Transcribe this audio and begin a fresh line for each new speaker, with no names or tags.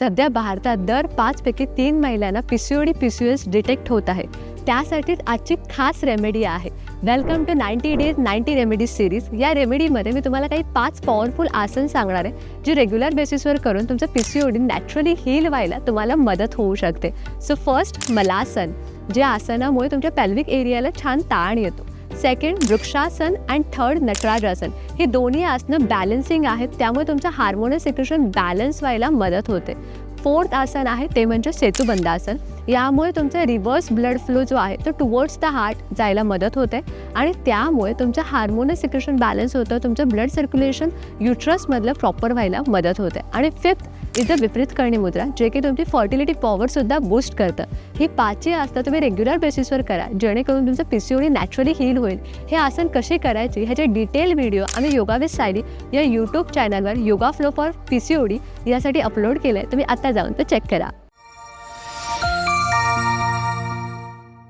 सध्या भारतात दर 5 पैकी 3 महिलांना PCOD PCOS डिटेक्ट होत आहे. त्यासाठीच आजची खास रेमेडी आहे. Welcome to 90 days 90 remedies series. या रेमेडीमध्ये मी तुम्हाला काही 5 पॉवरफुल आसन सांगणार आहे, जी रेग्युलर बेसिसवर करून तुमचं PCOD नॅचरली हील व्हायला तुम्हाला मदत होऊ शकते. सो फर्स्ट मलासन, जे आसनामुळे तुमच्या पेल्विक एरियाला छान ताण येतो. Second Vrikshasana and third Natarajasana. ही दोन्ही आसनं बॅलन्सिंग आहेत, त्यामुळे तुमचं हार्मोनल सिक्रेशन बॅलन्स व्हायला मदत होते. फोर्थ आसन आहे ते म्हणजे सेतुबंधासन. यामुळे तुमचा रिव्हर्स ब्लड फ्लो जो आहे तो टुवर्ड्स द हार्ट जायला मदत होते आणि त्यामुळे तुमचं हार्मोनल सिक्रेशन बॅलन्स होतं, तुमचं ब्लड सर्क्युलेशन युट्रसमधलं प्रॉपर व्हायला मदत होते. आणि फिफ्थ इज द विपरीत करणी मुद्रा, जे की तुमची फर्टिलिटी पॉवरसुद्धा बूस्ट करतं. ही 5 आसनं तुम्ही रेग्युलर बेसिसवर करा, जेणेकरून तुमचं PCOD नॅचरली हील होईल. हे आसन कसे करायचे ह्याचे डिटेल व्हिडिओ आम्ही योगा विथ सायली या यूट्यूब चॅनलवर योगा फ्लो फॉर PCOD यासाठी अपलोड केलं आहे. तुम्ही आता जाऊन ते चेक करा.